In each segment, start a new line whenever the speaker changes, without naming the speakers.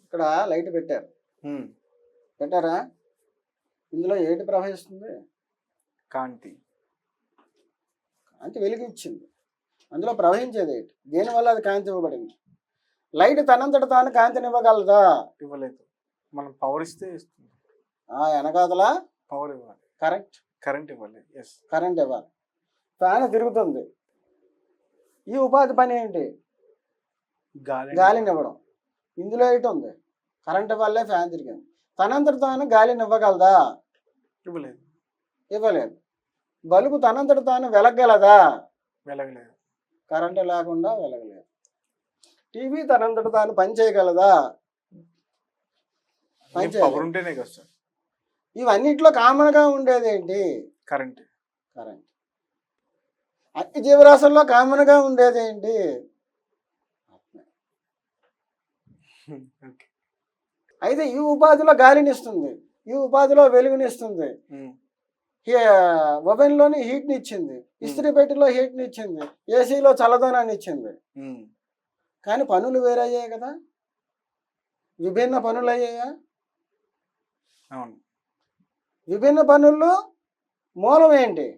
ఇక్కడ లైట్ పెట్టారు.
ఉమ్,
పెట్టారా? ఇందులో ఏటి ప్రవహిస్తుంది?
కాంతి.
కాంతి వెలుగు ఇచ్చింది. అందులో ప్రవహించేది ఏంటి? దేనివల్ల అది కాంతి ఇవ్వబడింది? లైట్ తనంతట తాను కాంతిని ఇవ్వగలదా?
ఇవ్వలేదు. మనం పవర్ ఇస్తే ఇస్తుంది.
వెనకాతల
పవర్ ఇవ్వాలి. కరెంట్ ఇవ్వాలి. ఎస్,
కరెంట్ ఇవ్వాలి. ఫ్యాన్ తిరుగుతుంది. ఈ ఉపాధి పని ఏంటి? గాలిని ఇవ్వడం. ఇందులో ఏంటి ఉంది? కరెంట్ వల్లే ఫ్యాన్ తిరిగింది. తనంతట తాను గాలిని ఇవ్వగలదా?
ఇవ్వలేదు.
ఇవ్వలేదు. బల్బు తనంతట తాను వెలగలదా?
వెలగలేదు.
కరెంటు లేకుండా వెలగలేదు. టీవీ తనంతట తాను పని చేయగలదా?
పవర్ ఉంటేనే కదా సార్.
ఇవన్నిట్లో కామన్గా ఉండేది ఏంటి?
కరెంట్.
అన్ని జీవరాశుల్లో కామన్గా ఉండేది ఏంటి? అయితే ఈ ఉపాధిలో గాలినిస్తుంది, ఈ ఉపాధిలో వెలుగునిస్తుంది, ఓవెన్లోని హీట్ని ఇచ్చింది, ఇస్త్రీ పెట్టిలో హీట్ని ఇచ్చింది, ఏసీలో చల్లదనాన్ని ఇచ్చింది. కానీ పనులు వేరయ్యాయి కదా, విభిన్న పనులు అయ్యాయా?
అవును.
విభిన్న పనుల్లో మూలం ఏంటి?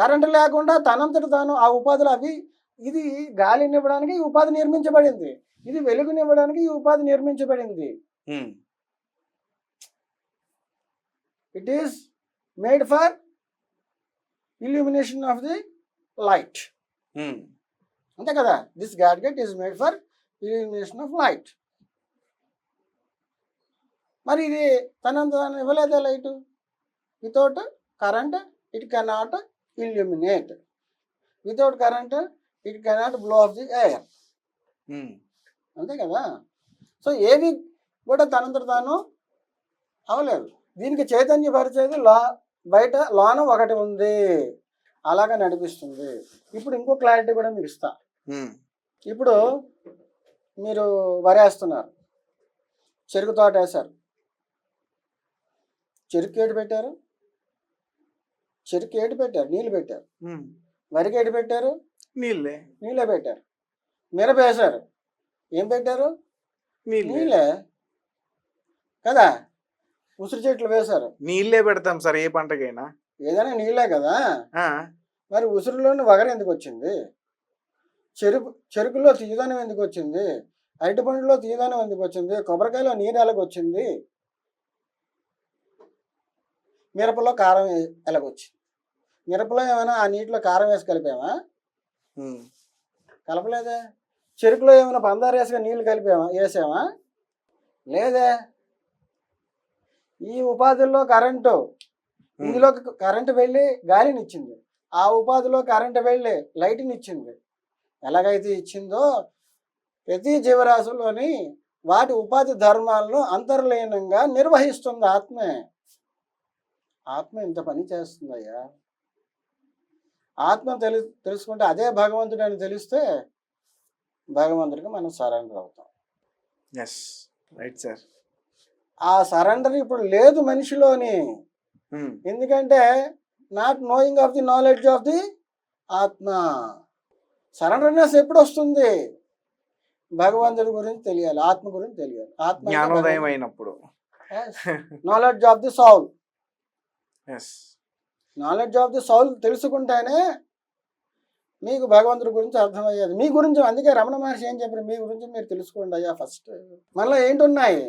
కరెంటు లేకుండా తనంతట తాను ఆ ఉపాధులు అవి. ఇది గాలిని ఇవ్వడానికి ఈ ఉపాధి నిర్మించబడింది, ఇది వెలుగునివ్వడానికి ఈ ఉపాధి నిర్మించబడింది. It is made for illumination of the light. అంతే కదా? This gadget is made for illumination of light. మరి ఇది తనంత తాను ఇవ్వలేదా light? Without current it cannot illuminate. Without current it cannot blow of the air. అంతే కదా? సో ఏవి కూడా తనంతట తాను అవ్వలేదు. దీనికి చైతన్యపరిచేది బయట లోన ఒకటి ఉంది, అలాగా నడిపిస్తుంది. ఇప్పుడు ఇంకో క్లారిటీ కూడా మీకు ఇస్తా. ఇప్పుడు మీరు వరేస్తున్నారు, చెరుకు తోట వేశారు. చెరుకు ఏడు పెట్టారు? చెరుకు ఏడు పెట్టారు, నీళ్ళు పెట్టారు. వరికి ఏడు పెట్టారు? నీళ్ళే పెట్టారు. మిరప వేశారు, ఏం పెట్టారు? నీళ్ళే కదా. ఉసిరి చెట్లు వేశారు,
నీళ్ళే పెడతాం సార్ ఏ పంటకైనా.
ఏదైనా నీళ్ళే కదా. మరి ఉసిరిలోని వగర ఎందుకు వచ్చింది? చెరుకులో తీయదనం ఎందుకు వచ్చింది? అరటి పండులో తీయదనం ఎందుకు వచ్చింది? కొబ్బరికాయలో నీరు ఎలాగ వచ్చింది? మిరపలో కారం ఎలాగొచ్చింది? మిరపలో ఏమైనా ఆ నీటిలో కారం వేసి కలిపామా? కలపలేదే. చెరుకులో ఏమైనా పందారు వేసుగా నీళ్ళు వేసామా? లేదే. ఈ ఉపాధుల్లో కరెంటు, ఇందులో కరెంటు వెళ్ళి గాలిని ఇచ్చింది, ఆ ఉపాధిలో కరెంటు వెళ్ళి లైట్ని ఇచ్చింది. ఎలాగైతే ఇచ్చిందో ప్రతి జీవరాశుల్లోని వాటి ఉపాధి ధర్మాలను అంతర్లీనంగా నిర్వహిస్తుంది ఆత్మే. ఆత్మ ఇంత పని చేస్తుందయ్యా. ఆత్మ తెలుసుకుంటే అదే భగవంతుడు అని తెలిస్తే భగవంతుడికి మనం సరెండర్ అవుతాం.
Yes, right sir.
ఆ సరెండర్ ఇప్పుడు లేదు మనిషిలోని. ఎందుకంటే not knowing of the knowledge of the atma. Surrenderness ఎప్పుడు వస్తుంది? భగవంతుడి గురించి తెలియాలి, ఆత్మ గురించి తెలియాలి. ఆత్మ
జ్ఞానోదయం అయినప్పుడు.
Knowledge of the soul.
Yes,
knowledge of the soul తెలుసుకుంటేనే మీకు భగవంతుడి గురించి అర్థమయ్యేది. మీ గురించి అందుకే రమణ మహర్షి ఏం చెప్పారు? మీ గురించి మీరు తెలుసుకోండి అయ్యా ఫస్ట్. మనలో ఏంటున్నాయి?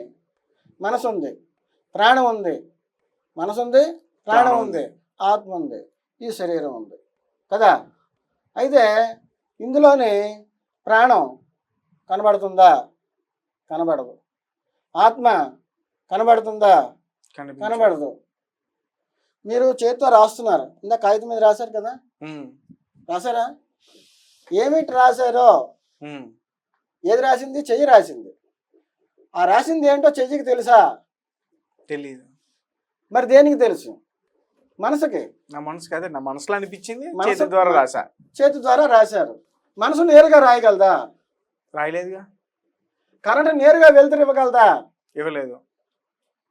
మనసు ఉంది, ప్రాణం ఉంది. మనసు ఉంది, ప్రాణం ఉంది, ఆత్మ ఉంది, ఈ శరీరం ఉంది కదా. అయితే ఇందులోని ప్రాణం కనబడుతుందా? కనబడదు. ఆత్మ కనబడుతుందా? కనబడదు. మీరు చేతితో రాస్తున్నారు, ఇందా కాగితం మీద రాశారు కదా, రాశారా? ఏమిటి రాశారో? ఏది రాసింది? చెయ్యి రాసింది. ఆ రాసింది ఏంటో చెయ్యికి తెలుసా?
తెలీదు.
మరి దేనికి తెలుసు? మనసుకి.
నా మనసు కాదే, నా మనసులో అనిపించింది, చేతి ద్వారా రాశా.
చేతి ద్వారా రాశారు. మనసు నేరుగా రాయగలదా?
రాయలేదుగా.
కరెంట్ నేరుగా వెళ్తురు ఇవ్వగలదా?
ఇవ్వలేదు.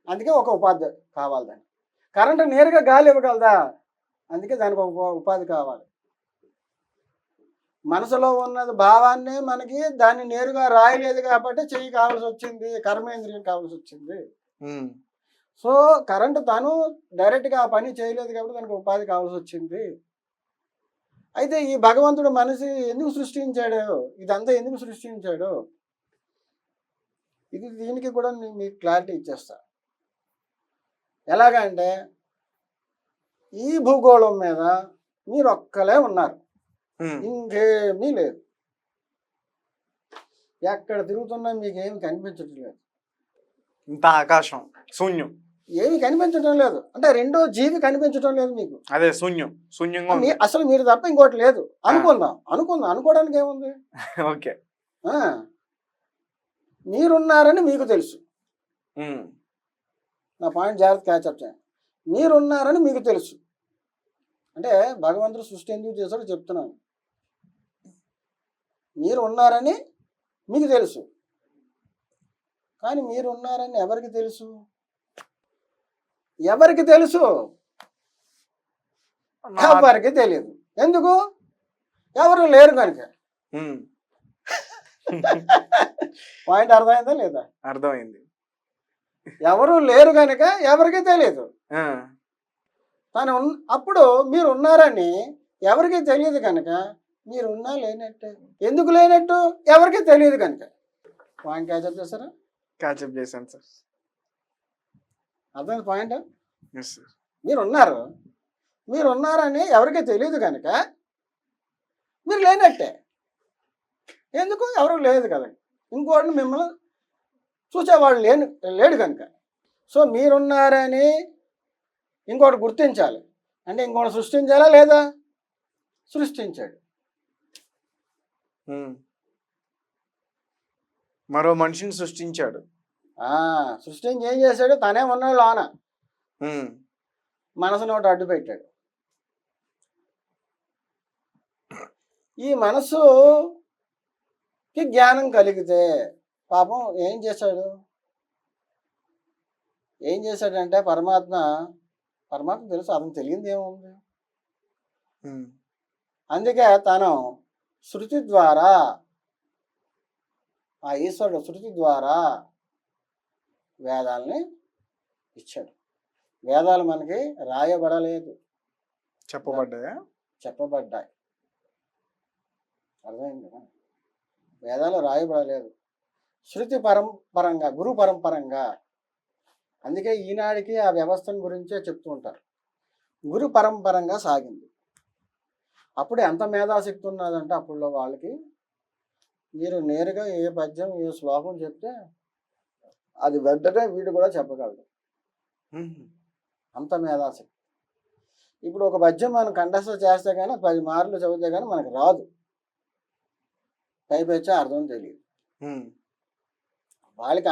అందుకే ఒక ఉపాధి కావాలి దానికి. కరెంటు నేరుగా గాలి ఇవ్వగలదా? అందుకే దానికి ఒక ఉపాధి కావాలి. మనసులో ఉన్నది భావాన్నే మనకి దాన్ని నేరుగా రాయలేదు కాబట్టి చెయ్యి కావాల్సి వచ్చింది, కర్మేంద్రియం కావాల్సి వచ్చింది.
ఉమ్,
సో కరెంట్ తను డైరెక్ట్గా ఆ పని చేయలేదు కాబట్టి దానికి ఉపాధి కావాల్సి వచ్చింది. అయితే ఈ భగవంతుడు మనిషి ఎందుకు సృష్టించాడు, ఇదంతా ఎందుకు సృష్టించాడు, దీనికి కూడా నేను మీకు క్లారిటీ ఇచ్చేస్తా. ఎలాగంటే ఈ భూగోళం మీద మీరు ఒక్కలే ఉన్నారు,
ఉమ్,
ఇంకేమీ లేదు. ఎక్కడ తిరుగుతున్నా మీకు ఏమి కనిపించడం లేదు,
ఇంత ఆకాశం శూన్యం.
ఏమి కనిపించడం లేదు. అంటే రెండో జీవి కనిపించడం లేదు మీకు.
అదే శూన్యంగా ఉంది.
అసలు మీరు తప్ప ఇంకోటి లేదు అనుకుందాం. అనుకోవడానికి ఏముంది.
ఓకే.
ఆ, మీరున్నారని మీకు తెలుసు.
ఉమ్,
నా పాయింట్ జాగ్రత్త క్యాచప్ చేయండి. మీరున్నారని మీకు తెలుసు. అంటే భగవంతుడు సృష్టి ఎందుకు చేశాడో చెప్తున్నాను. మీరు ఉన్నారని మీకు తెలుసు, కానీ మీరు ఉన్నారని ఎవరికి తెలుసు? ఎవరికి తెలుసు? ఎవరికి తెలియదు. ఎందుకు? ఎవరు లేరు కనుక.
ఉమ్,
పాయింట్ అర్థమైందా లేదా?
అర్థమైంది.
ఎవరు లేరు కనుక ఎవరికి తెలియదు.
ఆ,
అప్పుడు మీరు ఉన్నారని ఎవరికి తెలియదు కనుక మీరున్నా లేనట్టే. ఎందుకు లేనట్టు? ఎవరికి తెలియదు కనుక. పాయింట్ క్యాచప్ చేస్తారా?
క్యాచప్ చేశాను సార్.
అర్థమైంది పాయింట్?
Yes sir.
మీరు ఉన్నారని ఎవరికి తెలియదు కనుక మీరు లేనట్టే. ఎందుకు? ఎవరు లేదు కదా, ఇంకోటి మిమ్మల్ని చూసేవాళ్ళు లేడు కనుక. సో మీరున్నారని ఇంకోటి గుర్తించాలి అంటే ఇంకోటి సృష్టించాలా లేదా? సృష్టించాడు.
మరో మనిషిని సృష్టించాడు.
సృష్టించి ఏం చేశాడు? తనే ఉన్నాడు లోన,
ఉమ్,
మనసుని ఒకటి అడ్డు పెట్టాడు. ఈ మనసుకి జ్ఞానం కలిగితే పాపం ఏం చేశాడంటే పరమాత్మ తెలుసు, అతను తెలియంది ఏముంది.
ఉమ్,
అందుకే తను శృతి ద్వారా, ఆ ఈశ్వరుడు శృతి ద్వారా వేదాలని ఇచ్చాడు. వేదాలు మనకి రాయబడలేదు, చెప్పబడ్డాయి. అర్థమైంది కదా? వేదాలు రాయబడలేదు, శృతి పరంపరంగా, గురు పరంపరంగా. అందుకే ఈనాడికి ఆ వ్యవస్థను గురించే చెప్తూ ఉంటారు. గురు పరంపరంగా సాగింది. అప్పుడు ఎంత మేధాశక్తి ఉన్నదంటే అప్పుడులో వాళ్ళకి, మీరు నేరుగా ఏ పద్యం ఏ శ్లోకం చెప్తే అది వెంటనే వీడు కూడా చెప్పగలడు, అంత మేధాశక్తి. ఇప్పుడు ఒక పద్యం మనం కంఠస్థ చేస్తే కానీ 10 మార్లు చదివితే కానీ మనకు రాదు, పైపెచ్చా అర్థం తెలియదు. వాళ్ళకి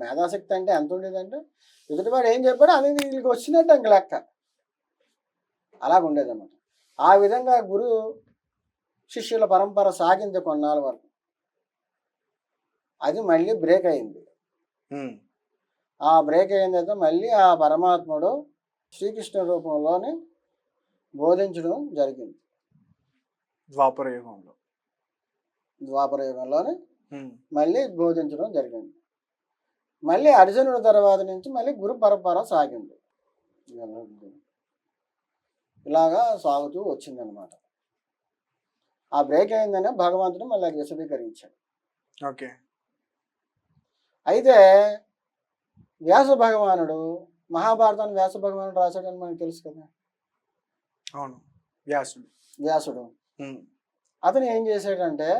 మేధాశక్తి అంటే ఎంత ఉండేదంటే ఎదుటివాడు ఏం చెప్పాడో అది వీళ్ళకి వచ్చినట్టు ఇంక లెక్క, అలాగ ఉండేదన్నమాట. ఆ విధంగా గురు శిష్యుల పరంపర సాగింది కొన్నాళ్ళ వరకు. అది మళ్ళీ బ్రేక్ అయింది. ఆ బ్రేక్ అయిన తర్వాత మళ్ళీ ఆ పరమాత్ముడు శ్రీకృష్ణ రూపంలోనే బోధించడం జరిగింది.
ద్వాపర
యుగంలోనే మళ్ళీ బోధించడం జరిగింది. మళ్ళీ అర్జునుడి తర్వాత నుంచి మళ్ళీ గురు పరంపర సాగింది. ఇలాగా సాగుతూ వచ్చిందనమాట. ఆ బ్రేక్ అయిందనే భగవంతుడు మళ్ళీ విశదీకరించాడు.
ఓకే.
అయితే వ్యాస భగవానుడు మహాభారతాన్ని వ్యాస భగవానుడు రాశాడని మనకు తెలుసు కదా.
అవును,
వ్యాసుడు అతను ఏం చేశాడంటే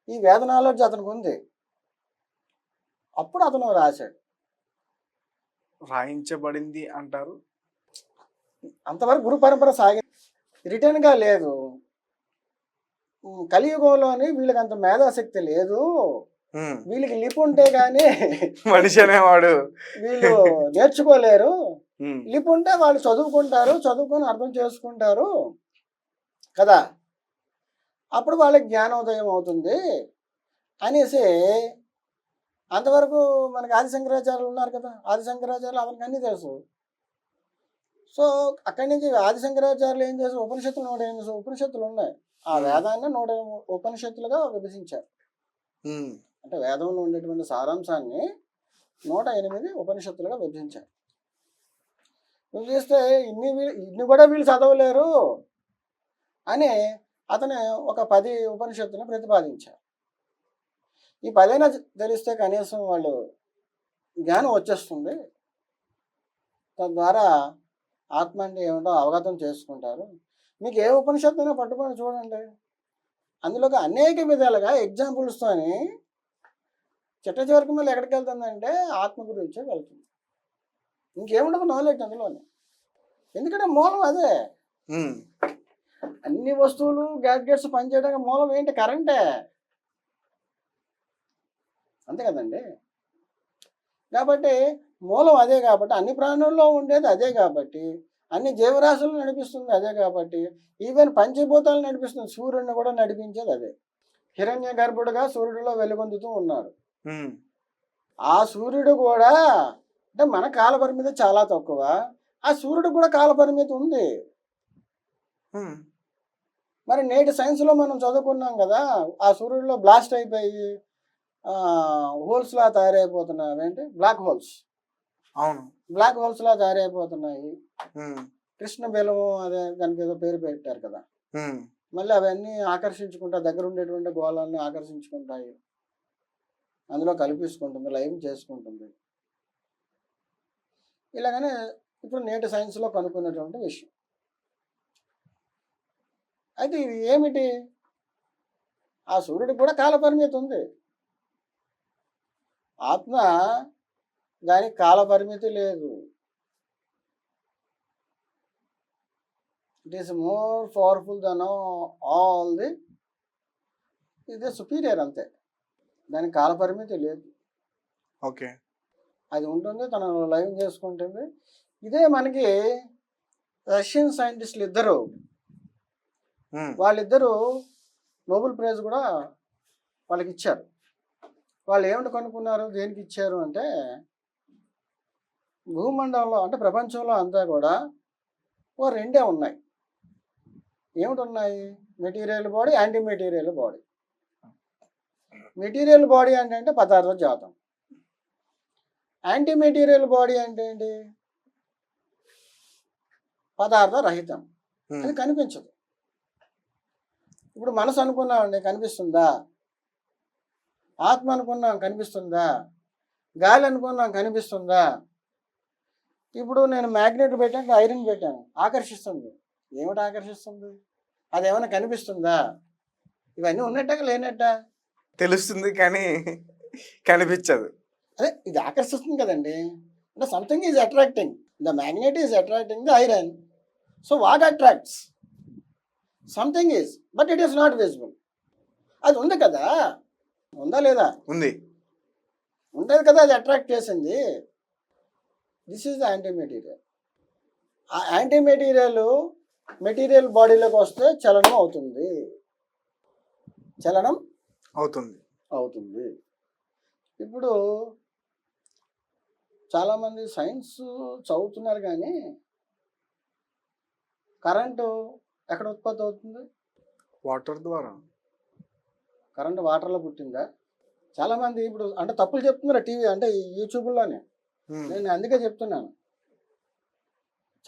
ఈ వేద నాలెడ్జ్ అతనికి ఉంది, అప్పుడు అతను రాశాడు.
రాయించబడింది అంటారు.
అంతవరకు గురు పరంపర సాగింది, రిటర్న్గా లేదు. కలియుగంలోని వీళ్ళకి అంత మేధాశక్తి లేదు, వీళ్ళకి లిప్ ఉంటే గానీ
మనిషి అనేవాడు
వీళ్ళు నేర్చుకోలేరు. లిప్ ఉంటే వాళ్ళు చదువుకొని అర్థం చేసుకుంటారు కదా, అప్పుడు వాళ్ళకి జ్ఞానోదయం అవుతుంది అనేసి. అంతవరకు మనకి ఆదిశంకరాచార్యులు ఉన్నారు కదా, ఆదిశంకరాచార్యులు అతనికి అన్నీ తెలుసు. సో అక్కడి నుంచి ఆదిశంకరాచార్యులు ఏం చేశారు, ఉపనిషత్తులు ఉన్నాయి. ఆ వేదాన్ని 108 ఉపనిషత్తులుగా విభజించారు. అంటే వేదంలో ఉండేటువంటి సారాంశాన్ని 108 ఉపనిషత్తులుగా విభజించారు. విభజిస్తే ఇన్ని కూడా వీళ్ళు చదవలేరు అని అతను ఒక 10 ఉపనిషత్తులను ప్రతిపాదించారు. ఈ 10 తెలిస్తే కనీసం వాళ్ళు జ్ఞానం వచ్చేస్తుంది, తద్వారా ఆత్మ అంటే ఏమిటో అవగతం చేసుకుంటారు. మీకు ఏ ఉపనిషత్తునో పట్టుకొని చూడండి, అందులోకి అనేక విధాలుగా ఎగ్జాంపుల్స్తోని చిట్ట చివరికి మళ్ళీ ఎక్కడికి వెళ్తుందంటే ఆత్మ గురించే వెళ్తుంది. ఇంకేముండదు నాలెడ్జ్ అందులోనే. ఎందుకంటే మూలం అదే. అన్ని వస్తువులు గ్యాడ్గెట్స్ పనిచేయడానికి మూలం ఏంటి? కరెంటే. అంతే కదండి. కాబట్టి మూలం అదే కాబట్టి, అన్ని ప్రాణుల్లో ఉండేది అదే కాబట్టి, అన్ని జీవరాశులను నడిపిస్తుంది అదే కాబట్టి, ఈవెన్ పంచభూతాలు నడిపిస్తుంది, సూర్యుడిని కూడా నడిపించేది అదే. హిరణ్య గర్భుడుగా సూర్యుడిలో వెలుగొందుతూ ఉన్నాడు. ఆ సూర్యుడు కూడా అంటే మన కాలపరిమితి చాలా తక్కువ, ఆ సూర్యుడు కూడా కాలపరిమితి ఉంది. మరి నేటి సైన్స్లో మనం చదువుకున్నాం కదా, ఆ సూర్యుడిలో బ్లాస్ట్ అయిపోయి హోల్స్లా తయారైపోతున్నాయి. ఏంటి? Black holes.
అవును,
బ్లాక్ హోల్స్లా తయారైపోతున్నాయి. కృష్ణ బెలము అదే దానికి ఏదో పేరు పెట్టారు కదా. మళ్ళీ అవన్నీ ఆకర్షించుకుంటా, దగ్గర ఉండేటువంటి గోళాలని ఆకర్షించుకుంటాయి, అందులో కలిపిసుకుంటుంది, లైవ్ చేసుకుంటుంది. ఇలాగనే ఇప్పుడు నేటి సైన్స్లో కనుక్కున్నటువంటి విషయం. అయితే ఇది ఏమిటి? ఆ సూర్యుడికి కూడా కాలపరిమితి ఉంది. ఆత్మ దానికి కాలపరిమితి లేదు. It is more powerful than all the, ఇది సుపీరియర్ అంతే. దానికి కాలపరిమితి లేదు.
ఓకే,
అది ఉంటుంది, తను లైవ్ చేసుకుంటుంది. ఇదే మనకి రష్యన్ సైంటిస్టులు ఇద్దరు, వాళ్ళిద్దరూ నోబెల్ ప్రైజ్ కూడా వాళ్ళకి ఇచ్చారు. వాళ్ళు ఏమిటి కనుక్కున్నారు, దేనికి ఇచ్చారు అంటే, భూమండలంలో అంటే ప్రపంచంలో అంతా కూడా ఓ రెండే ఉన్నాయి. ఏమిటి ఉన్నాయి? Material body, anti material body. Material body అంటే పదార్థ జాతం. యాంటీ మెటీరియల్ బాడీ అంటే ఏంటి? పదార్థ రహితం. అది కనిపించదు. ఇప్పుడు మనసు అనుకున్నామండి, కనిపిస్తుందా? ఆత్మ అనుకున్నాం, కనిపిస్తుందా? గాలి అనుకున్నాం, కనిపిస్తుందా? ఇప్పుడు నేను మ్యాగ్నెట్ పెట్టాను, ఐరన్ పెట్టాను, ఆకర్షిస్తుంది. ఏమిటి ఆకర్షిస్తుంది? అది ఏమైనా కనిపిస్తుందా? ఇవన్నీ ఉన్నట్ట లేనట్ట?
తెలుస్తుంది కానీ కనిపించదు.
అదే ఇది ఆకర్షిస్తుంది కదండి. అంటే something is attracting, the magnet is attracting the iron. So what attracts? Something is, but it is not visible. అది ఉంది కదా, ఉందా లేదా?
ఉంది,
ఉండదు కదా, అది అట్రాక్ట్ చేసింది. This is the anti material. ఆ యాంటీ మెటీరియల్ బాడీలోకి వస్తే చలనం అవుతుంది. చలనం అవుతుంది. ఇప్పుడు చాలామంది సైన్స్ చదువుతున్నారు కానీ కరెంటు ఎక్కడ ఉత్పత్తి అవుతుంది?
వాటర్ ద్వారా.
కరెంటు వాటర్లో పుట్టిందా? చాలామంది ఇప్పుడు అంటే తప్పులు చెప్తున్నారు టీవీ అంటే యూట్యూబ్లోనే. నేను అందుకే చెప్తున్నాను.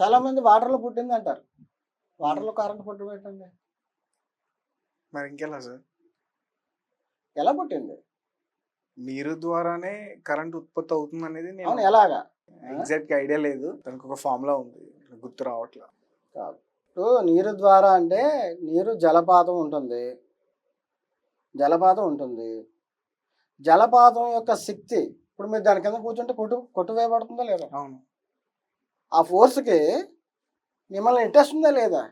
చాలామంది వాటర్లో పుట్టింది అంటారు. వాటర్లో కరెంటు పుట్టి పెట్టండి,
మరి ఇంకెలా సార్?
ఎలా పుట్టింది?
నీరు ద్వారానే కరెంట్ ఉత్పత్తి అవుతుంది అనేది
అవును, ఎలాగా?
ఎగ్జాక్ట్ ఐడియా లేదు, దానికి ఒక ఫార్ములా ఉంది, గుర్తు రావట్లేదు.
కాదు, ఇప్పుడు నీరు ద్వారా అంటే నీరు జలపాతం ఉంటుంది. జలపాతం యొక్క శక్తి, ఇప్పుడు మీరు దాని కింద కూర్చుంటే కొట్టువేయబడుతుందా లేదా?
అవును.
ఆ ఫోర్స్కి మిమ్మల్ని ఇంట్రెస్టుందా లేదా?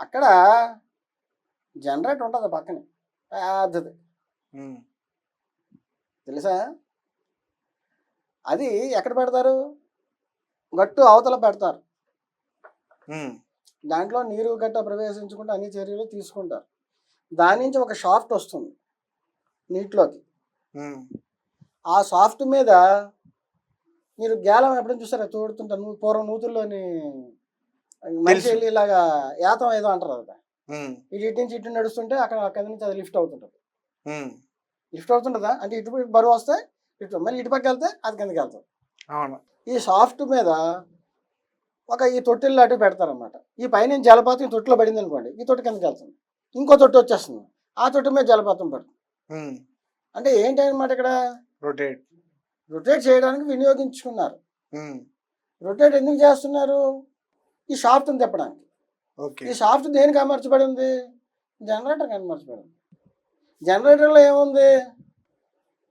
అక్కడ జనరేటర్ ఉంటుంది పక్కనే, పెద్దది, తెలుసా? అది ఎక్కడ పెడతారు? గట్టు అవతల పెడతారు. దాంట్లో నీరు గట్ట ప్రవేశించుకుంటూ అన్ని చర్యలు తీసుకుంటారు. దాని నుంచి ఒక షాఫ్ట్ వస్తుంది నీటిలోకి. ఆ సాఫ్ట్ మీద మీరు గ్యాలం ఎప్పుడైనా చూసారా? తోడుతుంటారు. పూర్వం నూతుల్లోని మనిషి వెళ్ళి ఇలాగా యాతం ఏదో అంటారు కదా,
ఉమ్,
ఇటు నుంచి ఇటు నడుస్తుంటే అక్కడ కింద నుంచి అది లిఫ్ట్ అవుతుంటుంది.
ఉమ్,
లిఫ్ట్ అవుతుంటుందా అంటే ఇటు బరువు వస్తే ఇటు మళ్ళీ ఇటు పక్క వెళ్తే అది కిందకి వెళ్తుంది.
అవును.
ఈ సాఫ్ట్ మీద ఈ తొట్టిల్లు లాంటివి పెడతారనమాట. ఈ పైన జలపాతం ఈ తొట్టిలో పడింది అనుకోండి, ఈ తొట్టి కిందకి వెళ్తుంది, ఇంకో తొట్టి వచ్చేస్తుంది, ఆ తొట్టి మీద జలపాతం పడుతుంది.
ఉమ్,
అంటే ఏంటన్నమాట ఇక్కడ
రొటేట్.
రొటేట్ చేయడానికి వినియోగించుకున్నారు.
ఉమ్,
రొటేట్ ఎందుకు చేస్తున్నారు? ఈ షాఫ్ట్ని తిప్పడానికి.
ఓకే.
ఈ షాఫ్ట్ దేనికి అమర్చబడి ఉంది? జనరేటర్కి అమర్చబడి ఉంది. జనరేటర్లో ఏముంది?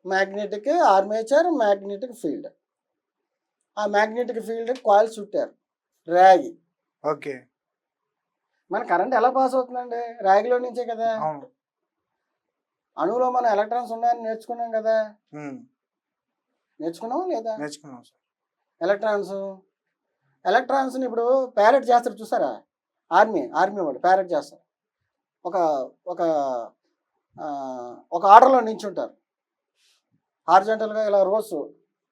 Magnetic armature, magnetic field. ఆ మ్యాగ్నెటిక్ ఫీల్డ్ కాయిల్ చుట్టారు, రాగి.
ఓకే.
మన కరెంట్ ఎలా పాస్ అవుతుందండి? రాగిలో నుంచే కదా.
అవును.
అణువులో మన ఎలక్ట్రాన్స్ ఉన్నాయని నేర్చుకున్నాం కదా.
ఉమ్,
నేర్చుకున్నావా లేదా?
నేర్చుకున్నాం సార్.
ఎలక్ట్రాన్స్ని ఇప్పుడు ప్యారెట్ చేస్తారు చూసారా? ఆర్మీ వాళ్ళు ప్యారెట్ చేస్తారు. ఒక ఒక ఆ, ఒక ఆర్డర్లో నించుంటారు, హార్జెంటల్గా ఇలా రోస్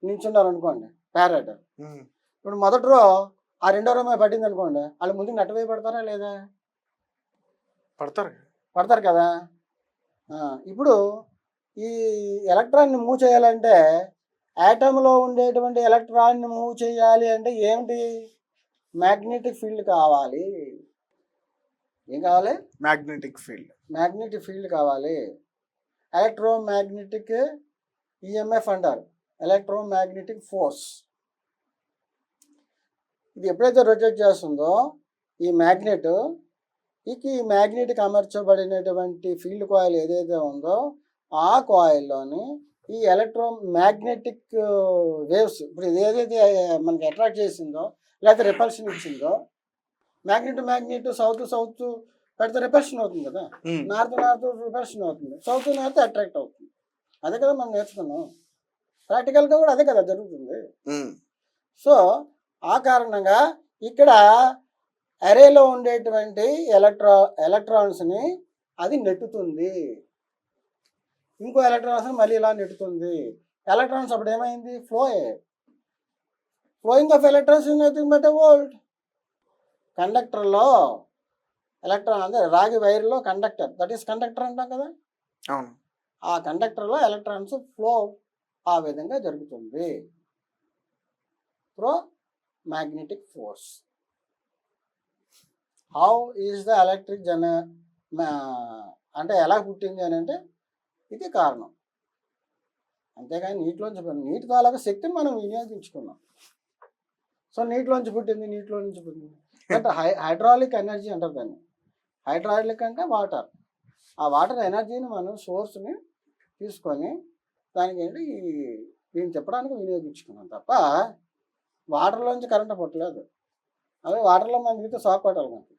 నించున్నారు అనుకోండి ప్యారెట్.
ఉమ్,
ఇప్పుడు మొదటి రో ఆ రెండో రో మీద పడింది అనుకోండి, వాళ్ళు ముందుకు నెట్టవే పడతారా లేదా?
పడతారు.
పడతారు కదా. ఇప్పుడు ఈ ఎలక్ట్రాన్ని మూవ్ చేయాలంటే, యాటంలో ఉండేటువంటి ఎలక్ట్రాన్ని మూవ్ చేయాలి అంటే ఏమిటి? మ్యాగ్నెటిక్ ఫీల్డ్ కావాలి. ఏం కావాలి?
Magnetic field.
మ్యాగ్నెటిక్ ఫీల్డ్ కావాలి. ఎలక్ట్రోమాగ్నెటిక్ ఈఎంఎఫ్ అంటారు, ఎలక్ట్రోమాగ్నెటిక్ ఫోర్స్. ఇది ఎప్పుడైతే రొటేట్ చేస్తుందో ఈ మ్యాగ్నెట్, ఈ మ్యాగ్నెట్కి అమర్చబడినటువంటి ఫీల్డ్ కాయిల్ ఏదైతే ఉందో ఆ కాయిల్లోని ఈ ఎలక్ట్రోమాగ్నెటిక్ వేవ్స్, ఇప్పుడు ఇది ఏదైతే మనకి అట్రాక్ట్ చేసిందో లేకపోతే రిపల్షన్ ఇచ్చిందో, మ్యాగ్నెట్ సౌత్ పెడితే రిపల్షన్ అవుతుంది కదా, నార్త్ రిపల్షన్ అవుతుంది, నార్త్ అట్రాక్ట్ అవుతుంది. అదే కదా మనం నేర్చుకున్నాం. ప్రాక్టికల్గా కూడా అదే కదా జరుగుతుంది. సో ఆ కారణంగా ఇక్కడ అరేలో ఉండేటువంటి ఎలక్ట్రాన్స్ని అది నెట్టుతుంది, ఇంకో ఎలక్ట్రాన్స్ని మళ్ళీ ఇలా నెట్టుతుంది. ఎలక్ట్రాన్స్ అప్పుడు ఏమైంది? Flowing of electrons in nothing but a volt. కండక్టర్లో ఎలక్ట్రాన్ అంటే రాగి వైర్లో కండక్టర్, దట్ ఈస్ కండక్టర్ అంటాం కదా.
అవును.
ఆ కండక్టర్లో ఎలక్ట్రాన్స్ ఫ్లో ఆ విధంగా జరుగుతుంది through magnetic force. How is the electric అంటే ఎలా పుట్టింది అని అంటే ఇది కారణం. అంతేగాని నీటి తాలూకా శక్తిని మనం వినియోగించుకున్నాం. సో నీటిలో నుంచి పుట్టింది. బట్ హైడ్రాలిక్ ఎనర్జీ అంటారు దాన్ని. హైడ్రాలిక్ అంటే వాటర్. ఆ వాటర్ ఎనర్జీని మనం సోర్స్ని తీసుకొని దానికి ఏంటి దీన్ని చెప్పడానికి వినియోగించుకున్నాం తప్ప వాటర్లోంచి కరెంట్ పుట్టలేదు. అదే వాటర్లో మనం దిగితే షాక్ కొట్టాలి మనకి.